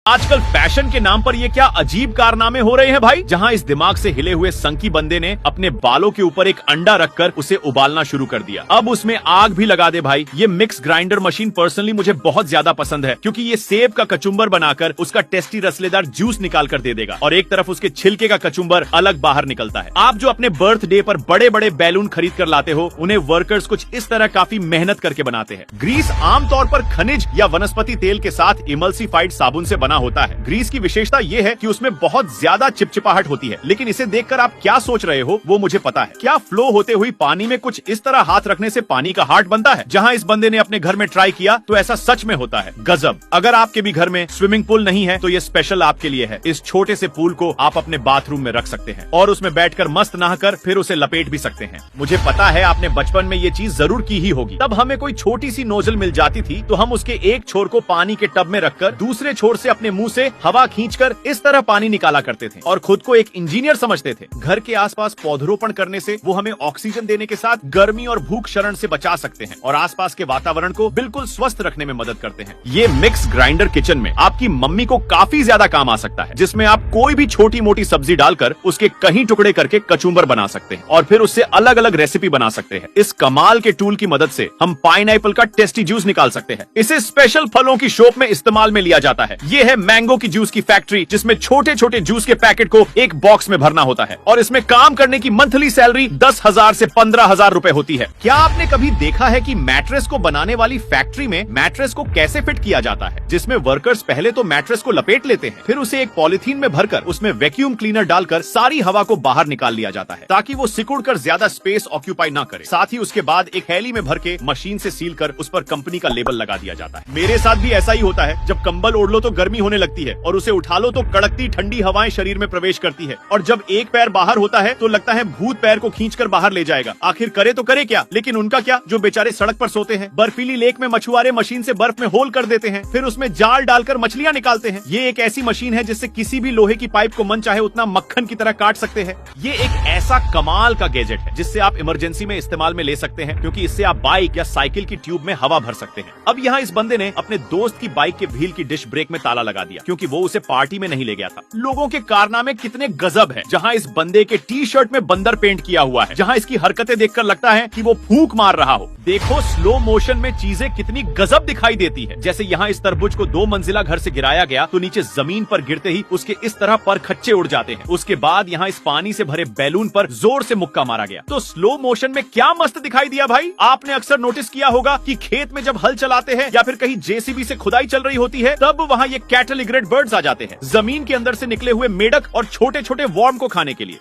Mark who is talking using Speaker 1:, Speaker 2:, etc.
Speaker 1: आजकल फैशन के नाम पर ये क्या अजीब कारनामे हो रहे हैं भाई, जहां इस दिमाग से हिले हुए संकी बंदे ने अपने बालों के ऊपर एक अंडा रखकर उसे उबालना शुरू कर दिया। अब उसमें आग भी लगा दे भाई। ये मिक्स ग्राइंडर मशीन पर्सनली मुझे बहुत ज्यादा पसंद है, क्योंकि ये सेब का कचुम्बर बनाकर उसका टेस्टी रसलेदार जूस निकाल कर दे देगा और एक तरफ उसके छिलके का कचुम्बर अलग बाहर निकलता है। आप जो अपने बर्थडे पर बड़े बड़े बैलून खरीद कर लाते हो, उन्हें वर्कर्स कुछ इस तरह काफी मेहनत करके बनाते हैं। ग्रीस आमतौर पर खनिज या वनस्पति तेल के साथ इमल्सिफाइड साबुन से बना होता है। ग्रीस की विशेषता ये है कि उसमें बहुत ज्यादा चिपचिपाहट होती है, लेकिन इसे देखकर आप क्या सोच रहे हो वो मुझे पता है। क्या फ्लो होते हुई पानी में कुछ इस तरह हाथ रखने से पानी का हार्ट बनता है? जहां इस बंदे ने अपने घर में ट्राई किया तो ऐसा सच में होता है। गजब। अगर आपके भी घर में स्विमिंग पूल नहीं है तो ये स्पेशल आपके लिए है। इस छोटे से पूल को आप अपने बाथरूम में रख सकते हैं और उसमें बैठकर मस्त नहाकर फिर उसे लपेट भी सकते हैं। मुझे पता है आपने बचपन में ये चीज जरूर की ही होगी। तब हमें कोई छोटी सी नोजल मिल जाती थी तो हम उसके एक छोर को पानी के टब में रखकर दूसरे छोर से अपने मुंह से हवा खींचकर इस तरह पानी निकाला करते थे और खुद को एक इंजीनियर समझते थे। घर के आसपास पौधरोपण करने से वो हमें ऑक्सीजन देने के साथ गर्मी और भूख शरण से बचा सकते हैं और आसपास के वातावरण को बिल्कुल स्वस्थ रखने में मदद करते हैं। ये मिक्स ग्राइंडर किचन में आपकी मम्मी को काफी ज्यादा काम आ सकता है, जिसमें आप कोई भी छोटी मोटी सब्जी डालकर उसके कहीं टुकड़े करके कचुम्बर बना सकते हैं और फिर उससे अलग अलग रेसिपी बना सकते हैं। इस कमाल के टूल की मदद से हम पाइनएप्पल का टेस्टी जूस निकाल सकते हैं। इसे स्पेशल फलों की शॉप में इस्तेमाल में लिया जाता है। ये है मैंगो की जूस की फैक्ट्री, जिसमें छोटे छोटे जूस के पैकेट को एक बॉक्स में भरना होता है और इसमें काम करने की मंथली सैलरी 10,000 से 15,000 रुपए होती है। क्या आपने कभी देखा है कि मैट्रेस को बनाने वाली फैक्ट्री में मैट्रेस को कैसे फिट किया जाता है? जिसमें वर्कर्स पहले तो मैट्रेस को लपेट लेते हैं, फिर उसे एक पॉलिथीन में भरकर उसमें वैक्यूम क्लीनर डालकर सारी हवा को बाहर निकाल लिया जाता है, ताकि वो सिकुड़कर ज्यादा स्पेस ऑक्यूपाई ना करे। साथ ही उसके बाद एक थैली में भर के मशीन से सील कर उस पर कंपनी का लेबल लगा दिया जाता है। मेरे साथ भी ऐसा ही होता है। जब कंबल ओढ़ लो तो गर्मी होने लगती है और उसे उठा लो तो कड़कती ठंडी हवाएं शरीर में प्रवेश करती है और जब एक पैर बाहर होता है तो लगता है भूत पैर को खींचकर बाहर ले जाएगा। आखिर करे तो करे क्या? लेकिन उनका क्या, जो बेचारे सड़क पर सोते हैं। बर्फीली लेक में मछुआरे मशीन से बर्फ में होल कर देते हैं, फिर उसमें जाल डालकर मछलियां निकालते हैं। ये एक ऐसी मशीन है जिससे किसी भी लोहे की पाइप को मन चाहे उतना मक्खन की तरह काट सकते हैं। ये एक ऐसा कमाल का गैजेट है जिससे आप इमरजेंसी में इस्तेमाल में ले सकते हैं, क्योंकि इससे आप बाइक या साइकिल की ट्यूब में हवा भर सकते हैं। अब यहाँ इस बंदे ने अपने दोस्त की बाइक के व्हील की डिश ब्रेक में ताला लगा दिया, क्योंकि वो उसे पार्टी में नहीं ले गया था। लोगों के कारनामे कितने गजब है। जहाँ इस बंदे के टी शर्ट में बंदर पेंट किया हुआ है, जहाँ इसकी हरकतें देखकर लगता है कि वो फूंक मार रहा हो। देखो स्लो मोशन में चीजें कितनी गजब दिखाई देती है। जैसे यहाँ इस तरबूज को 2 मंजिला घर से गिराया गया तो नीचे जमीन पर गिरते ही उसके इस तरह पर खच्चे उड़ जाते हैं। उसके बाद यहाँ इस पानी से भरे बैलून पर जोर से मुक्का मारा गया। तो स्लो मोशन में क्या मस्त दिखाई दिया भाई। आपने अक्सर नोटिस किया होगा कि खेत में जब हल चलाते हैं या फिर कहीं जेसीबी से खुदाई चल रही होती है, तब वहाँ ये कैटल इग्रेट बर्ड्स आ जाते हैं, जमीन के अंदर से निकले हुए मेढक और छोटे छोटे वर्म को खाने के लिए।